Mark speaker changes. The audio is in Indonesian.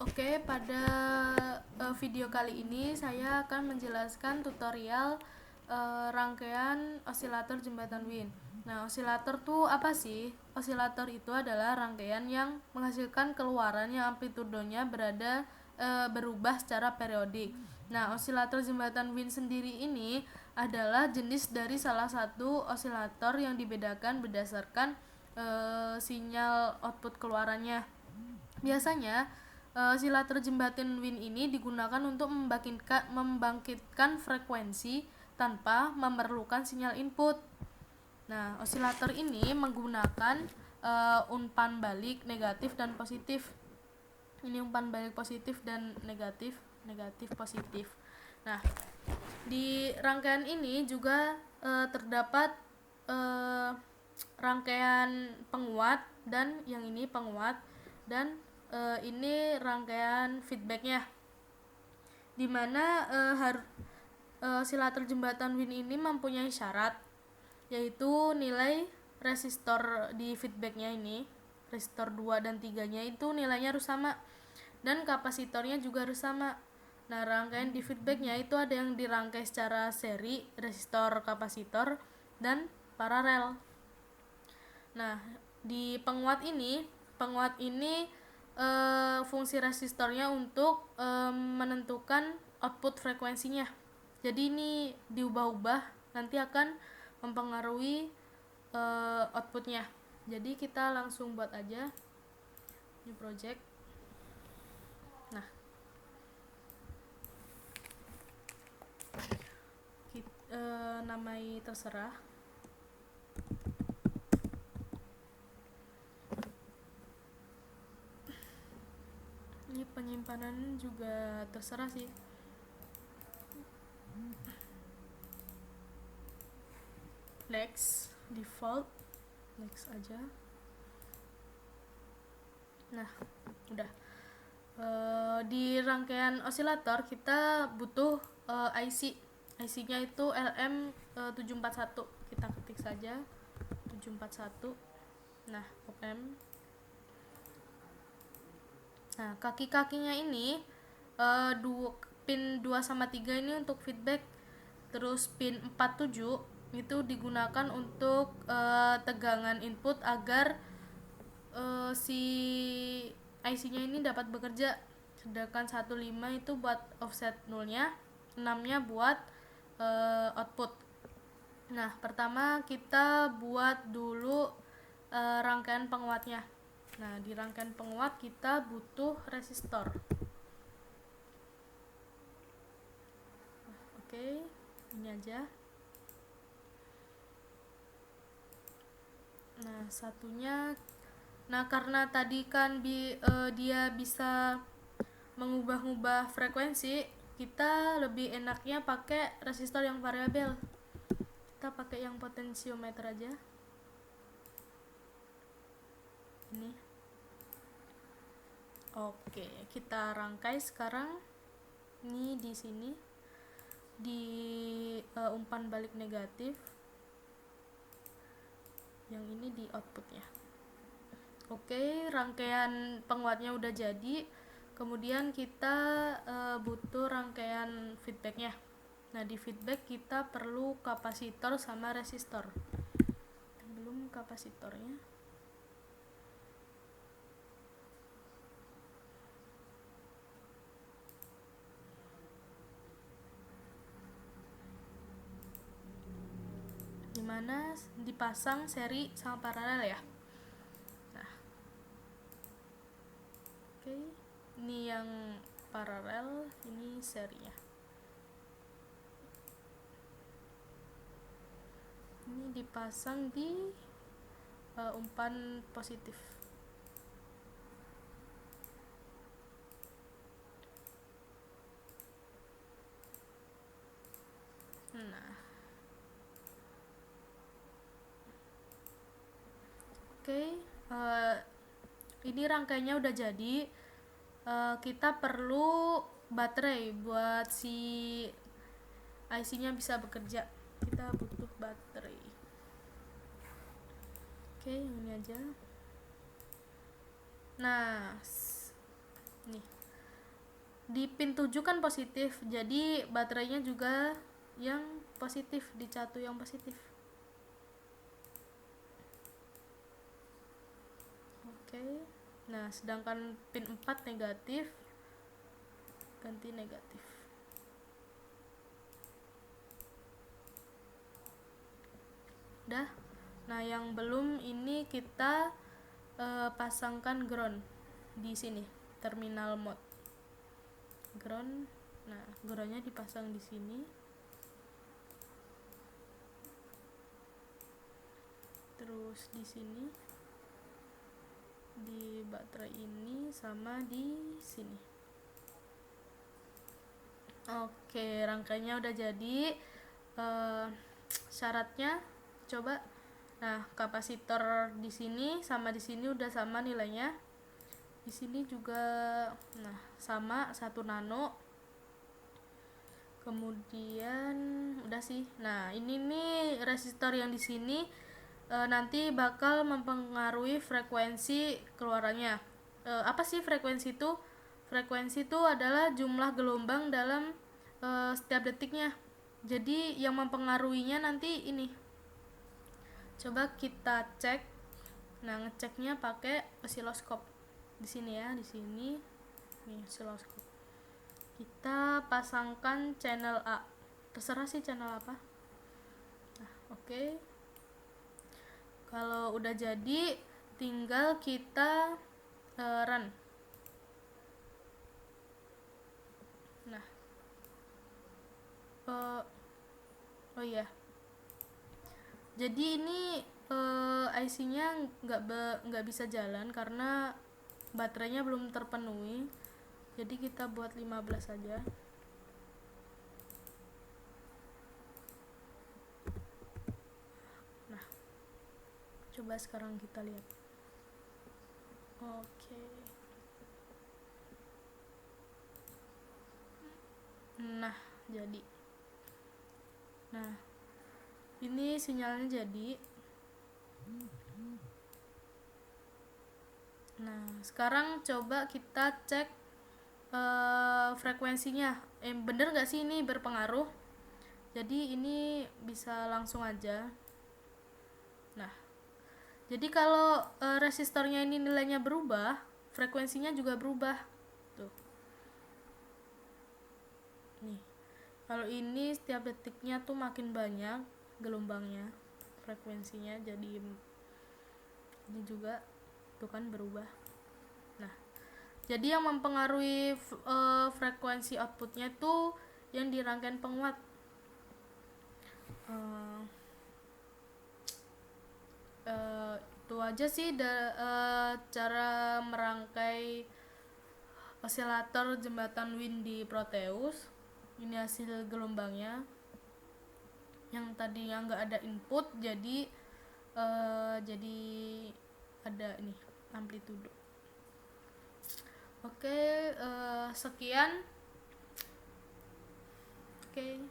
Speaker 1: Oke, pada video kali ini saya akan menjelaskan tutorial rangkaian osilator jembatan Wien. Nah, osilator tuh apa sih? Osilator itu adalah rangkaian yang menghasilkan keluaran yang amplitudenya berubah secara periodik. Nah, osilator jembatan Wien sendiri ini adalah jenis dari salah satu osilator yang dibedakan berdasarkan sinyal output keluarannya. Biasanya, osilator jembatan Wien ini digunakan untuk membangkitkan frekuensi tanpa memerlukan sinyal input. Nah, osilator ini menggunakan umpan balik negatif dan positif. Ini umpan balik positif dan negatif, negatif positif. Nah, di rangkaian ini juga terdapat rangkaian penguat, dan yang ini penguat, dan ini rangkaian feedbacknya, dimana osilator jembatan Wien ini mempunyai syarat, yaitu nilai resistor di feedbacknya ini, resistor 2 dan 3 nya itu nilainya harus sama, dan kapasitornya juga harus sama. Nah, rangkaian di feedbacknya itu ada yang dirangkai secara seri, resistor, kapasitor, dan paralel. Nah, di penguat ini fungsi resistornya untuk menentukan output frekuensinya. Jadi ini diubah-ubah, nanti akan mempengaruhi outputnya. Jadi kita langsung buat aja new project. Nah, namai terserah. Ini penyimpanan juga terserah sih. Next, default, next aja. Nah, udah. Di rangkaian osilator kita butuh IC. IC-nya itu LM741. Kita ketik saja 741. Nah, OM. Nah, kaki-kakinya ini pin 2 sama 3 ini untuk feedback. Terus pin 47 itu digunakan untuk tegangan input agar si IC-nya ini dapat bekerja. Sedangkan 15 itu buat offset nulnya, 6-nya buat output. Nah, pertama kita buat dulu rangkaian penguatnya. Nah, di rangkaian penguat kita butuh resistor. Oke, ini aja. Nah, satunya, karena tadi kan dia bisa mengubah-ubah frekuensi, kita lebih enaknya pakai resistor yang variabel. Kita pakai yang potensiometer aja. Ini. Oke, kita rangkai sekarang. Ini di sini di umpan balik negatif. Yang ini di outputnya. Oke, rangkaian penguatnya udah jadi. Kemudian kita butuh rangkaian feedbacknya. Nah, di feedback kita perlu kapasitor sama resistor. Belum kapasitornya. Dimana dipasang seri sama paralel ya. Nah, oke, ini yang paralel, ini serinya. Ini dipasang di umpan positif. Nah, oke, ini rangkaiannya udah jadi. Kita perlu baterai buat si IC-nya bisa bekerja. Kita butuh baterai. Oke, yang ini aja. Nah, nih di pin 7 kan positif, jadi baterainya juga yang positif, di catu yang positif. Oke. Nah, sedangkan pin 4 negatif, ganti negatif. Udah. Nah, yang belum ini kita pasangkan ground di sini, terminal mode. Ground. Nah, groundnya dipasang di sini. Terus di sini, di baterai ini, sama di sini. Oke, rangkaiannya udah jadi. Syaratnya coba. Nah, kapasitor di sini sama di sini udah sama nilainya. Di sini juga nah sama 1 nano. Kemudian udah sih. Nah, ini nih resistor yang di sini nanti bakal mempengaruhi frekuensi keluarannya. Apa sih frekuensi itu? Frekuensi itu adalah jumlah gelombang dalam setiap detiknya. Jadi yang mempengaruhinya nanti ini. Coba kita cek. Nah, ngeceknya pakai osiloskop. Di sini ya, di sini. Nih, osiloskop. Kita pasangkan channel A. Terserah sih channel apa. Nah, oke. Kalau udah jadi, tinggal kita run. Nah, oh iya. Jadi ini IC-nya nggak bisa jalan karena baterainya belum terpenuhi. Jadi kita buat 15 saja. Nah, coba sekarang kita lihat. Oke. Nah, jadi. Nah, ini sinyalnya jadi. Nah, sekarang coba kita cek frekuensinya. Bener gak sih ini berpengaruh? Jadi ini bisa langsung aja. Nah, jadi kalau resistornya ini nilainya berubah, frekuensinya juga berubah. Tuh. Nih. Kalau ini setiap detiknya tuh makin banyak gelombangnya, frekuensinya jadi ini juga tuh kan berubah. Nah, jadi yang mempengaruhi frekuensi outputnya tuh yang di rangkaian penguat. Itu aja sih cara merangkai osilator jembatan Wien di Proteus. Ini hasil gelombangnya. Yang tadinya nggak ada input, jadi ada ini amplitudo. Oke, sekian. Oke.